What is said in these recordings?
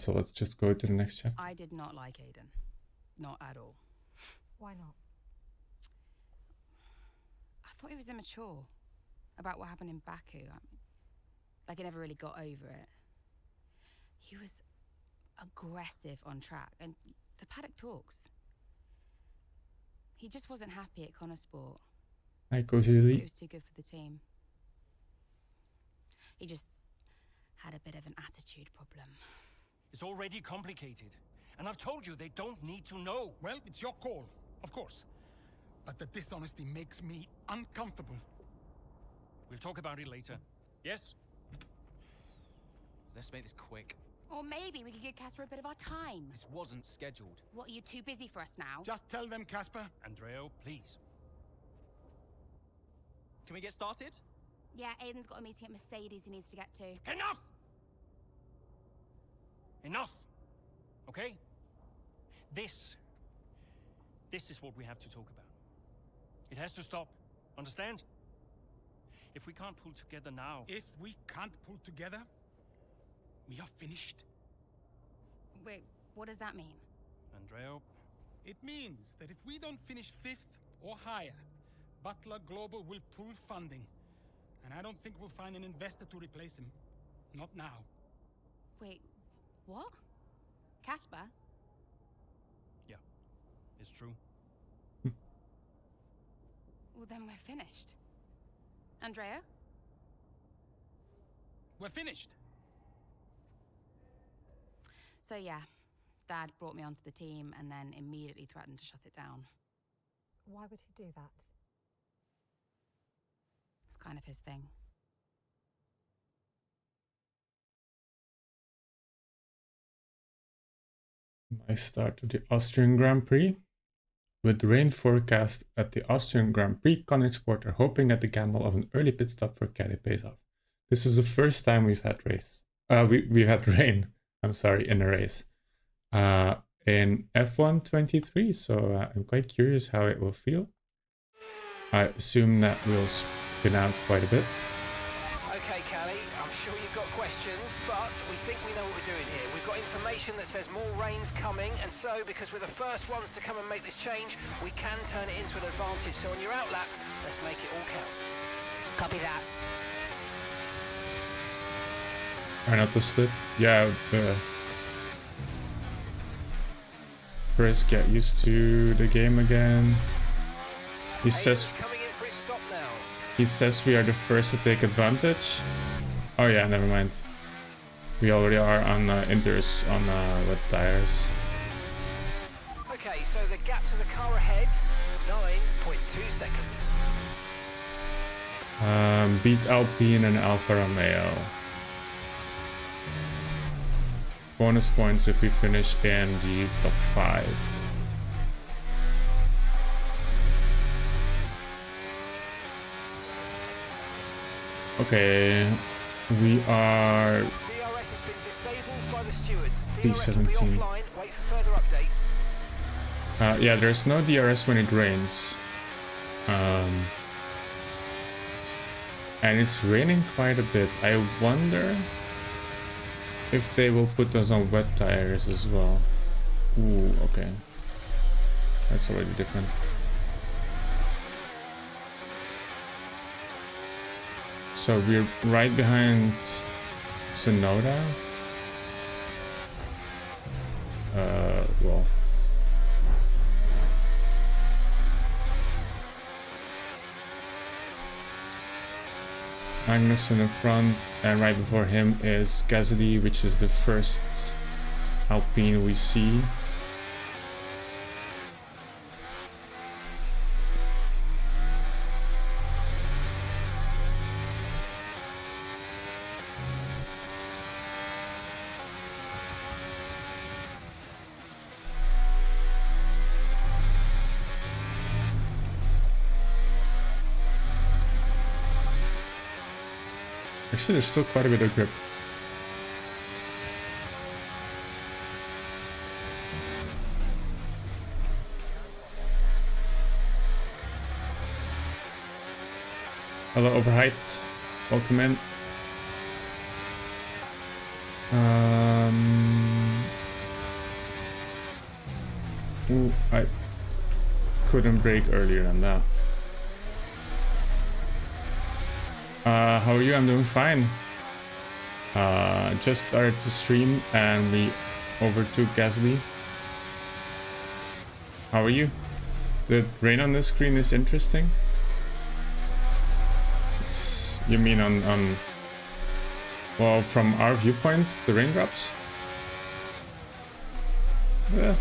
So let's just go to the next chapter. I did not like Aiden. Not at all. Why not? I thought he was immature about what happened in Baku. Like he never really got over it. He was aggressive on track, and the paddock talks. He just wasn't happy at Connorsport. Hi, Cozy. He was too good for the team. He just had a bit of an attitude problem. It's already complicated. And I've told you they don't need to know. Well, it's your call, of course. But the dishonesty makes me uncomfortable. We'll talk about it later. Yes? Let's make this quick. Or maybe we could give Casper a bit of our time. This wasn't scheduled. What, are you too busy for us now? Just tell them, Casper. Andreo, please. Can we get started? Yeah, Aiden's got a meeting at Mercedes he needs to get to. Enough! Enough! Okay? This is what we have to talk about. It has to stop. Understand? If we can't pull together now... If we can't pull together, we are finished. Wait, what does that mean? Andreo... It means that if we don't finish 5th or higher, Butler Global will pull funding. And I don't think we'll find an investor to replace him. Not now. Wait, what? Casper? Yeah, it's true. Well, then we're finished. Andrea? We're finished. So yeah, Dad brought me onto the team and then immediately threatened to shut it down. Why would he do that? It's kind of his thing. Nice start to the Austrian Grand Prix. With rain forecast at the Austrian Grand Prix, Connorsport are hoping that the gamble of an early pit stop for Kelly pays off. This is the first time we've had we've had rain. I'm sorry, in a race. In F1 23, so I'm quite curious how it will feel. I assume that will spin out quite a bit. Okay, Callie, I'm sure you've got questions, but we think we know what we're doing here. We've got information that says more rain's coming, and so, because we're the first ones to come and make this change, we can turn it into an advantage. So on your out lap, let's make it all count. Copy that. Try not to slip. Yeah, first get used to the game again. He says Coming in for his stop now. he says we are the first to take advantage. Oh yeah, never mind. We already are on inters on wet tires. Okay, so the gap to the car ahead, 9.2 seconds. Beat Alpine and Alfa Romeo. Bonus points if we finish in the top 5. DRS Okay, we are has been disabled by the stewards. DRS will be P17. offline. Wait for further updates. Yeah, there's no DRS when it rains. And it's raining quite a bit. I wonder if they will put us on wet tires as well. Ooh, okay. That's already different. So we're right behind Tsunoda. Well. Magnus in the front, and right before him is Gasly, which is the first Alpine we see. Actually, there's still quite a bit of grip. Hello, Overhyped. Welcome in. Ooh, I couldn't brake earlier than that. How are you? I'm doing fine. Just started to stream and we overtook Gasly. How are you? The rain on this screen is interesting. You mean on well, from our viewpoint, the raindrops? Yeah.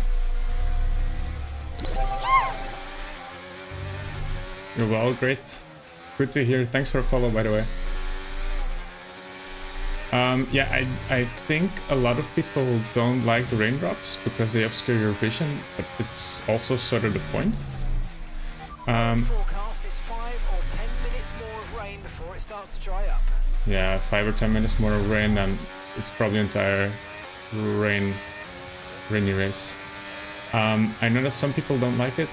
You're well, great. Good to hear. Thanks for a follow, by the way. Yeah, I think a lot of people don't like the raindrops because they obscure your vision, but it's also sort of the point. Forecast is 5 or 10 minutes more of rain before it starts to dry up. Yeah, 5 or 10 minutes more of rain, and it's probably entire rainy race. I know that some people don't like it,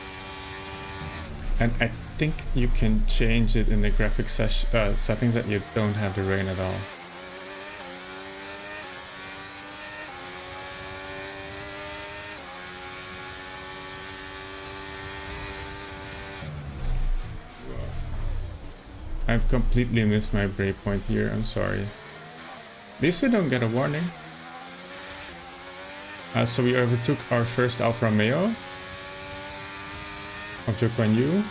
and I think you can change it in the graphic settings that you don't have the rain at all. I've completely missed my breakpoint here, I'm sorry. At least we don't get a warning. So we overtook our first Alfa Romeo of Zhou Guan Yu.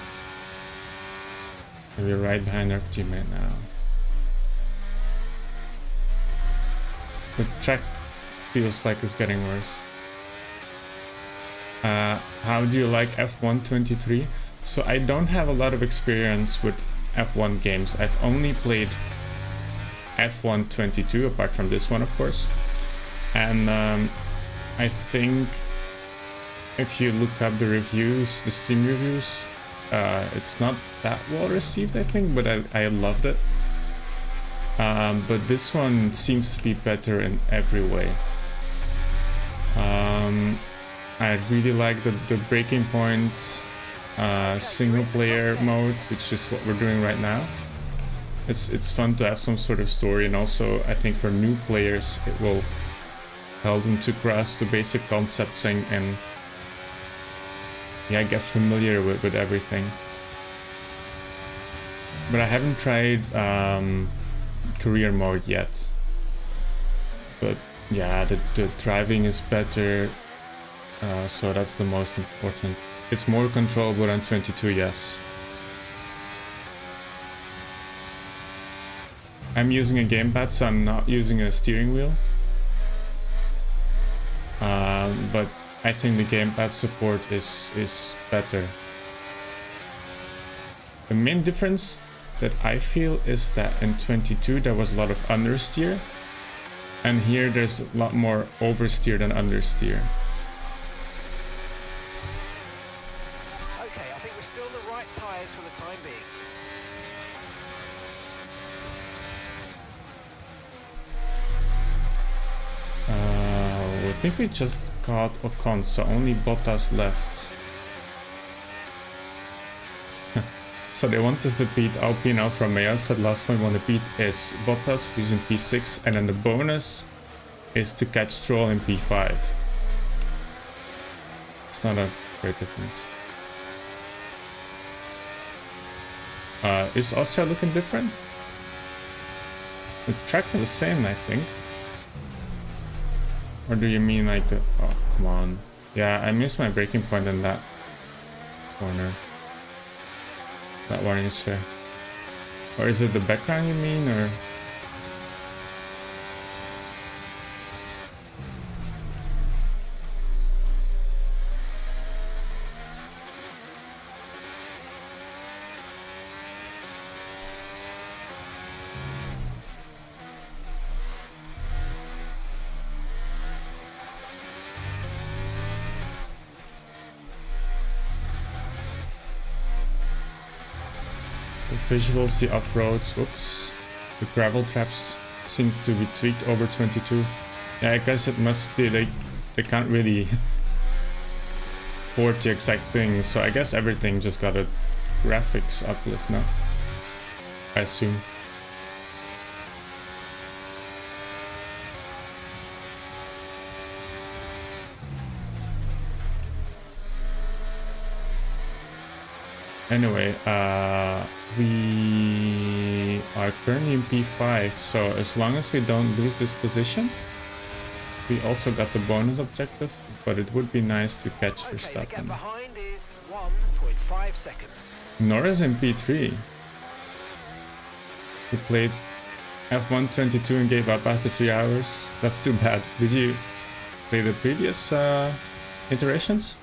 And we're right behind our teammate now. The track feels like it's getting worse. How do you like F1 23? So I don't have a lot of experience with F1 games. I've only played F1 22, apart from this one, of course. And I think if you look up the reviews, the Steam reviews, it's not that well received, I think, but I loved it. But this one seems to be better in every way. I really like the breaking point single player mode, which is what we're doing right now. It's fun to have some sort of story, and also I think for new players it will help them to grasp the basic concepts and yeah, get familiar with everything. But I haven't tried career mode yet. But yeah, the driving is better, so that's the most important. It's more controllable than 22, yes. I'm using a gamepad, so I'm not using a steering wheel. But I think the gamepad support is better. The main difference that I feel is that in 22 there was a lot of understeer, and here there's a lot more oversteer than understeer. Okay, I think we're still the right tyres for the time being. I think we just got Ocon, so only Bottas left. So they want us to beat Alpine. Alfa Romeo said last one we want to beat is Bottas, who's in P6, and then the bonus is to catch Stroll in P5. It's not a great difference. Is Austria looking different? The track is the same, I think. Or do you mean like the... Oh, come on. Yeah, I missed my braking point in that corner. That warning is fair. Or is it the background you mean, or... visuals, the off-roads, whoops, the gravel traps seems to be tweaked over 22. Yeah, I guess it must be they can't really port the exact thing, so I guess everything just got a graphics uplift now, I assume. Anyway, we are currently in P5, so as long as we don't lose this position, we also got the bonus objective, but it would be nice to catch Okay, the gap Verstappen. behind is 1.5 seconds. Norris in P3. He played F1 22 and gave up after 3 hours. That's too bad. Did you play the previous iterations?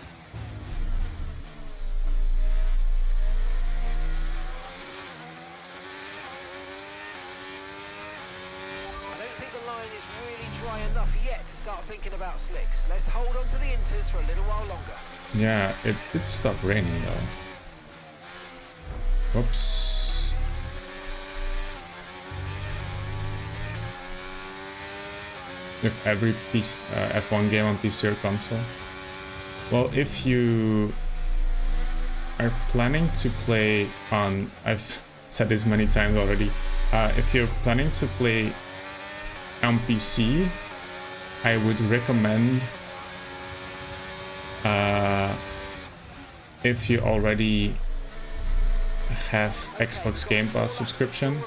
I don't think the line is really dry enough yet to start thinking about slicks. Let's hold on to the inters for a little while longer. Yeah, it did stop raining though. Whoops. If every F1 game on PC or console. Well, if you are planning to play on, I've said this many times already, if you're planning to play on PC, I would recommend, if you already have Xbox Game Pass subscription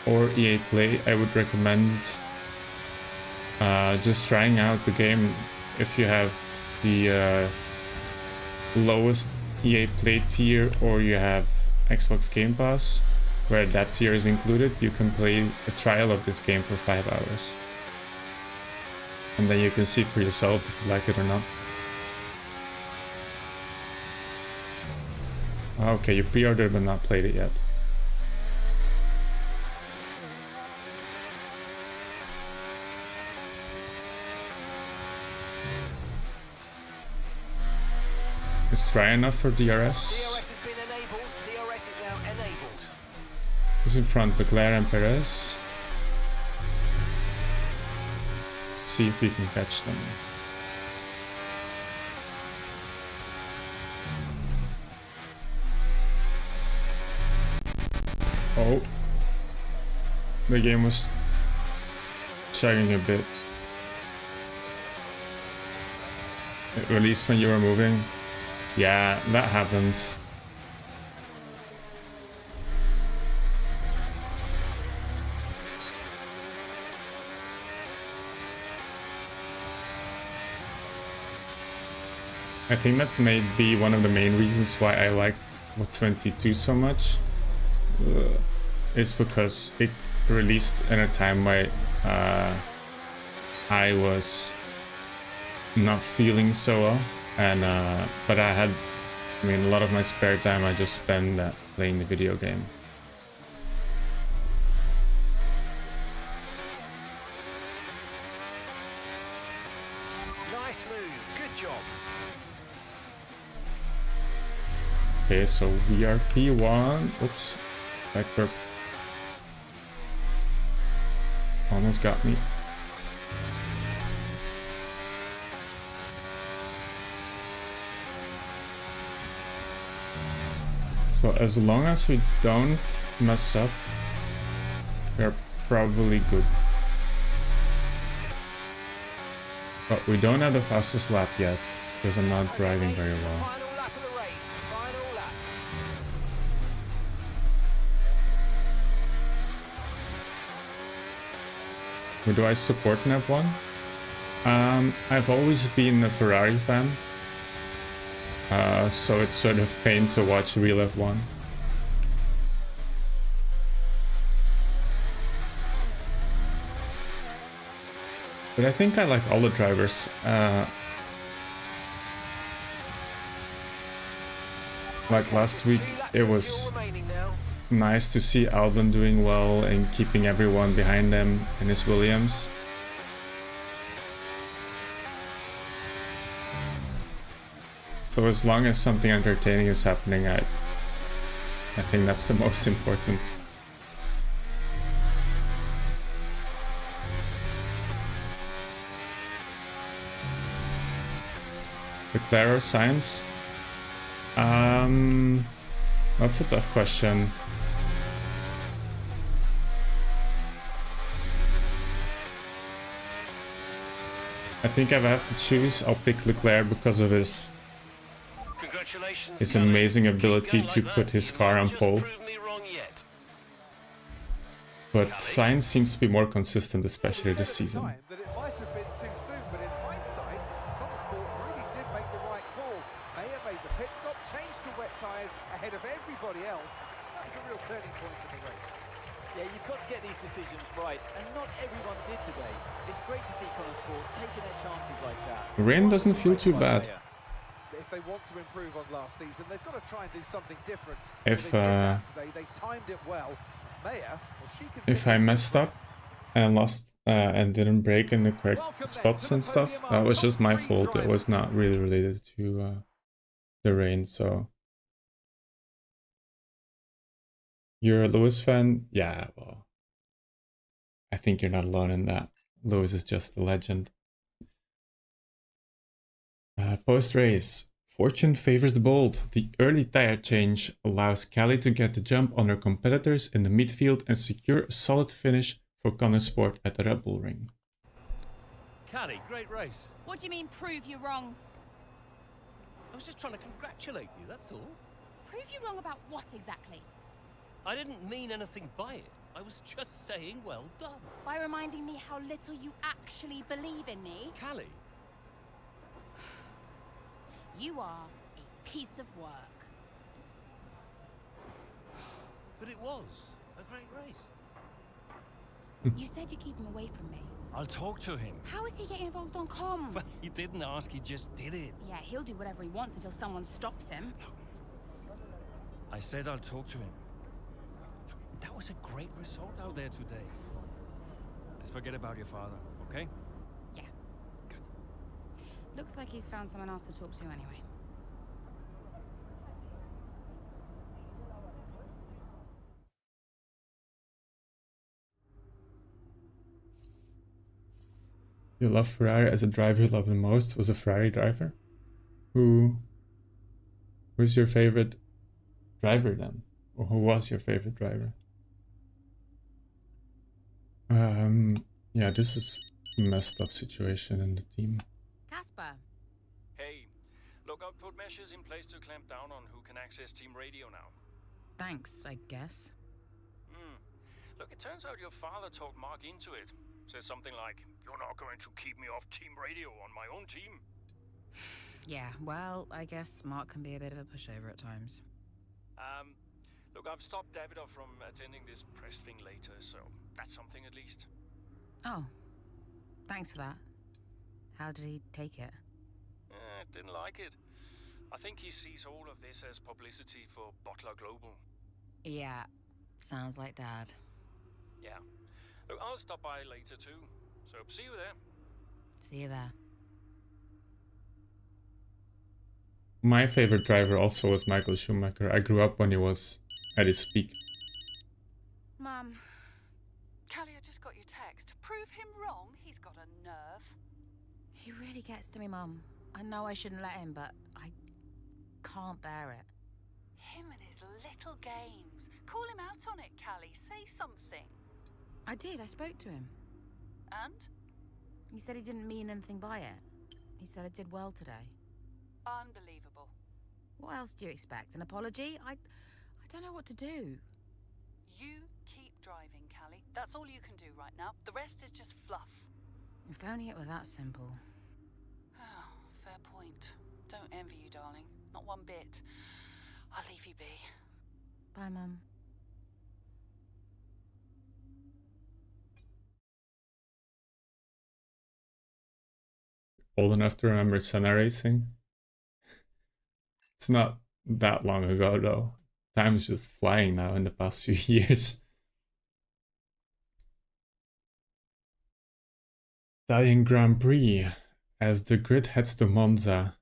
or EA Play, I would recommend just trying out the game. If you have the lowest EA Play tier or you have Xbox Game Pass, where that tier is included, you can play a trial of this game for 5 hours. And then you can see for yourself if you like it or not. Okay, you pre-ordered but not played it yet. It's dry enough for DRS. DRS has been enabled. DRS is now enabled. Who's in front? Leclerc and Perez. Let's see if we can catch them. Oh. The game was chugging a bit. It released when you were moving. Yeah, that happens. I think that may be one of the main reasons why I like 22 so much. Is because it released in a time where I was not feeling so well, and but I had, I mean, a lot of my spare time I just spent playing the video game. Nice move. Good job. Okay, so we are P1. Oops, backburp. Almost got me. So as long as we don't mess up, we're probably good. But we don't have the fastest lap yet, because I'm not driving very well. Final lap of the race. Final lap. Who do I support in F1? I've always been a Ferrari fan. So it's sort of pain to watch real F1. But I think I like all the drivers. Like last week, it was nice to see Albon doing well and keeping everyone behind him in his Williams. So as long as something entertaining is happening, I think that's the most important. Leclerc or Sainz? That's a tough question. I think if I have to choose, I'll pick Leclerc because of his Congratulations, his Kelly. amazing Keep ability going to like put that. his You car might on just pole. prove me wrong yet. But Kelly? Sainz seems to be more consistent, Well, especially we this said at the season. time that it might have been too soon, but in hindsight, Sport really did make the right call. Mayer made the pit stop, changed to wet tyres ahead of everybody else. That was a real turning point in the race. Yeah, you've got to get these decisions right, and not everyone did today. It's great to see Sport taking their chances like that. The rain doesn't feel too bad. If they want to improve on last season, they've got to try and do something different. If They did that today. They timed it well. Mayer, well, she if I continues to messed up impress. and lost and didn't brake in the correct spots and stuff, that was just my fault. It was not really related to the rain. So you're a Lewis fan? Yeah, well, I think you're not alone in that. Lewis is just a legend. Post-race, fortune favors the bold. The early tire change allows Kelly to get the jump on her competitors in the midfield and secure a solid finish for Sport at the Red Bull Ring. Callie, great race. What do you mean, prove you wrong? I was just trying to congratulate you, that's all. Prove you wrong about what exactly? I didn't mean anything by it. I was just saying well done. By reminding me how little you actually believe in me? Callie. You are a piece of work. But it was a great race. You said you'd keep him away from me. I'll talk to him. How is he getting involved on comms? Well, he didn't ask, he just did it. Yeah, he'll do whatever he wants until someone stops him. I said I'll talk to him. That was a great result out there today. Let's forget about your father, okay? Yeah. Good. Looks like he's found someone else to talk to anyway. You love Ferrari as a driver you love the most was a Ferrari driver? Who's your favorite driver then? Or who was your favorite driver? Yeah, this is a messed up situation in the team. Casper. Hey, look, I've put measures in place to clamp down on who can access team radio now. Thanks, I guess. Look, it turns out your father talked Mark into it. Says something like, "You're not going to keep me off team radio on my own team." Yeah, well, I guess Mark can be a bit of a pushover at times. Look, I've stopped David from attending this press thing later, so that's something at least. Oh, thanks for that. How did he take it? Didn't like it. I think he sees all of this as publicity for Butler Global. Yeah, sounds like Dad. Yeah. Look, I'll stop by later too, so see you there. See you there. My favorite driver also was Michael Schumacher. I grew up when he was at his peak. Mum. Callie, I just got your text. Prove him wrong. He's got a nerve. He really gets to me, Mum. I know I shouldn't let him, but I can't bear it. Him and his little games. Call him out on it, Callie. Say something. I did. I spoke to him. And? He said he didn't mean anything by it. He said I did well today. Unbelievable. What else do you expect? An apology? I don't know what to do. You keep driving, Callie. That's all you can do right now. The rest is just fluff. If only it were that simple. Oh, fair point. Don't envy you, darling. Not one bit. I'll leave you be. Bye, Mum. Old enough to remember Senna racing. It's not that long ago though. Time's just flying now in the past few years. Italian Grand Prix. As the grid heads to Monza,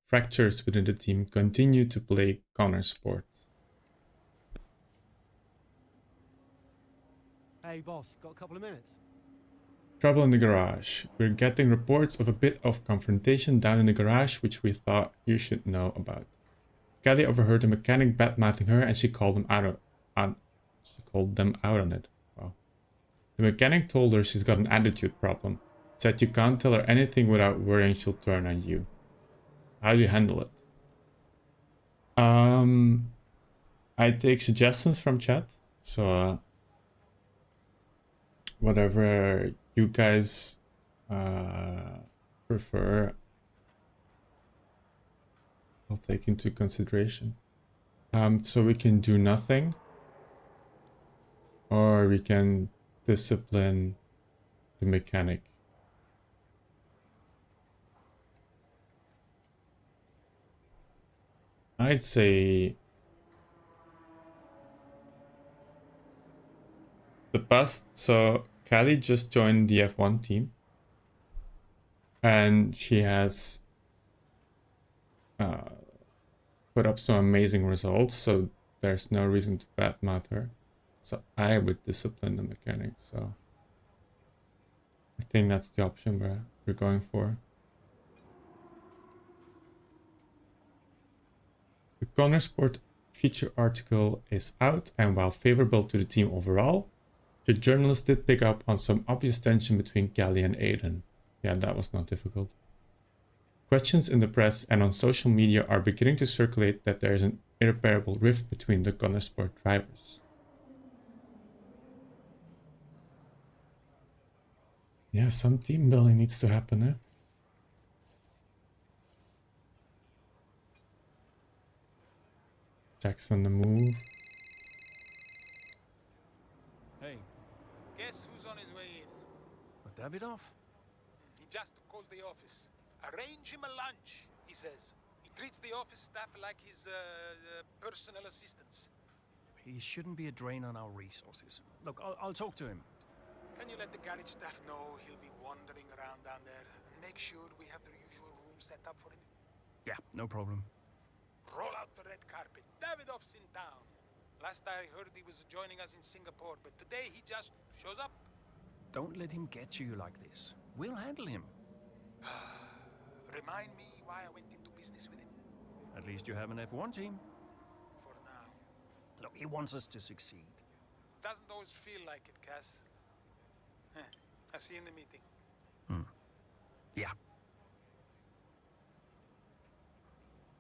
fractures within the team continue to plague Sport. Hey boss, got a couple of minutes? Trouble in the garage. We're getting reports of a bit of confrontation down in the garage, which we thought you should know about. Kelly overheard the mechanic badmouthing her, and she called them out on it. Wow. The mechanic told her she's got an attitude problem. Said you can't tell her anything without worrying she'll turn on you. How do you handle it? I take suggestions from chat, so whatever you guys prefer, I'll take into consideration. So we can do nothing, or we can discipline the mechanic. I'd say the best. So Callie just joined the F1 team, and she has put up some amazing results, so there's no reason to badmouth her. So I would discipline the mechanic. So I think that's the option we're going for. The Connor Sport feature article is out, and while favorable to the team overall, the journalist did pick up on some obvious tension between Callie and Aiden. Yeah, that was not difficult. Questions in the press and on social media are beginning to circulate that there is an irreparable rift between the Connor Sport drivers. Yeah, some team building needs to happen, eh? Jack's on the move. Hey. Guess who's on his way in? Davidoff? He just called the office. Arrange him a lunch, he says. He treats the office staff like his personal assistants. He shouldn't be a drain on our resources. Look, I'll talk to him. Can you let the garage staff know he'll be wandering around down there? And make sure we have the usual room set up for him? Yeah, no problem. Roll out the red carpet. Davidoff's in town. Last I heard he was joining us in Singapore, but today he just shows up. Don't let him get to you like this. We'll handle him. Remind me why I went into business with him. At least you have an F1 team. For now. Look, he wants us to succeed. Doesn't always feel like it, Cass. I'll see you in the meeting. Yeah.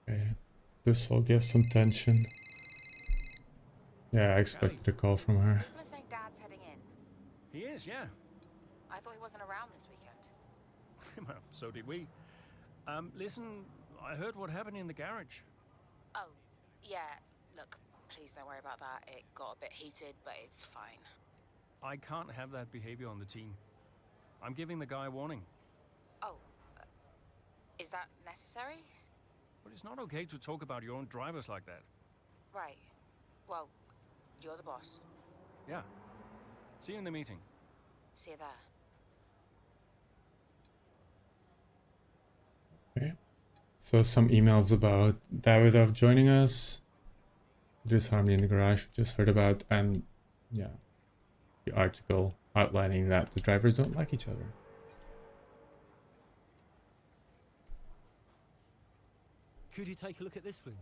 Okay. This will give some tension. Yeah, I expected a call from her. People are saying Dad's heading in. He is, yeah. I thought he wasn't around this weekend. Well, so did we. Listen, I heard what happened in the garage. Oh, yeah. Look, please don't worry about that. It got a bit heated, but it's fine. I can't have that behavior on the team. I'm giving the guy a warning. Oh, is that necessary? But it's not okay to talk about your own drivers like that. Right. Well, you're the boss. Yeah. See you in the meeting. See you there. Okay. So some emails about Davidoff joining us. There's harmony in the garage we just heard about, and yeah, the article outlining that the drivers don't like each other. Could you take a look at this, please?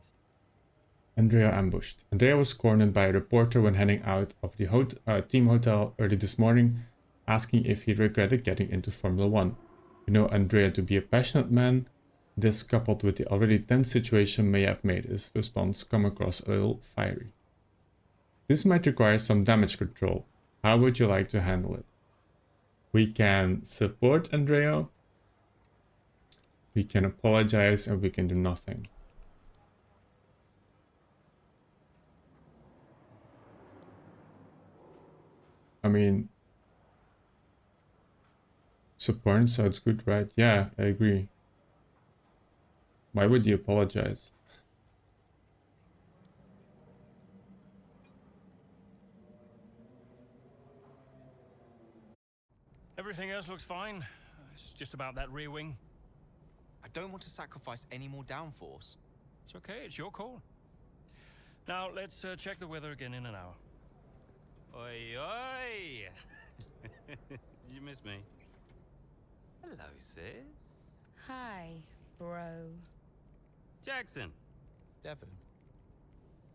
Andrea ambushed. Andrea was cornered by a reporter when heading out of the team hotel early this morning, asking if he regretted getting into Formula 1. You know Andrea to be a passionate man. This, coupled with the already tense situation, may have made his response come across a little fiery. This might require some damage control. How would you like to handle it? We can support Andrea. We can apologize, and we can do nothing. I mean, support sounds good, right? Yeah, I agree. Why would you apologize? Everything else looks fine. It's just about that rear wing. I don't want to sacrifice any more downforce. It's okay, it's your call. Now, let's check the weather again in an hour. Oi, oi! Did you miss me? Hello, sis. Hi, bro. Jackson. Devon.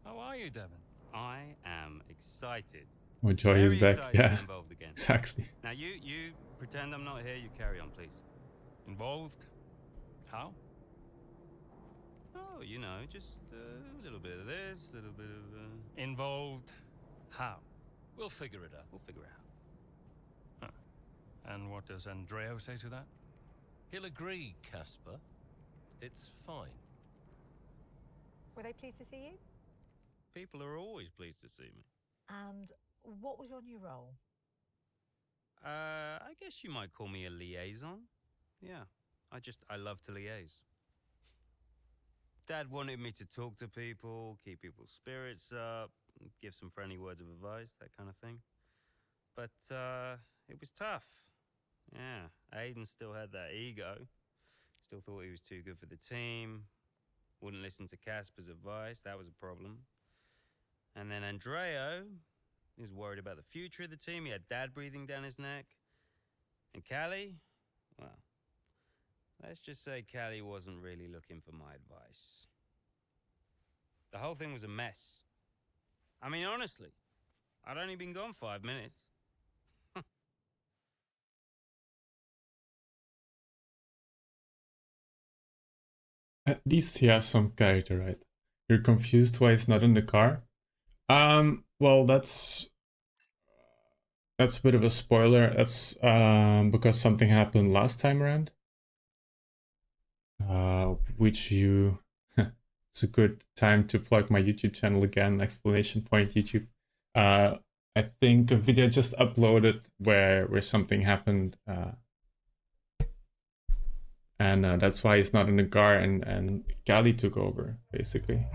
How are you, Devon? I am excited. Oh, Joy is Very back. excited to Yeah, be involved again. exactly. Now, you pretend I'm not here. You carry on, please. Involved? How? Oh, you know, just a little bit of this, a little bit of... Involved how? We'll figure it out. We'll figure it out. Huh. And what does Andreo say to that? He'll agree, Casper. It's fine. Were they pleased to see you? People are always pleased to see me. And what was your new role? I guess you might call me a liaison. Yeah, I love to liaise. Dad wanted me to talk to people, keep people's spirits up, give some friendly words of advice, that kind of thing. But it was tough. Yeah, Aiden still had that ego. Still thought he was too good for the team. Wouldn't listen to Casper's advice, that was a problem. And then Andreo, he was worried about the future of the team. He had Dad breathing down his neck. And Callie, well, let's just say Callie wasn't really looking for my advice. The whole thing was a mess. I mean, honestly, I'd only been gone 5 minutes. At least he has some character, right? You're confused why he's not in the car? Well, that's a bit of a spoiler. That's because something happened last time around. Which you... it's a good time to plug my YouTube channel again, exclamation point YouTube. I think a video just uploaded where something happened. And that's why he's not in the car, and Callie took over, basically.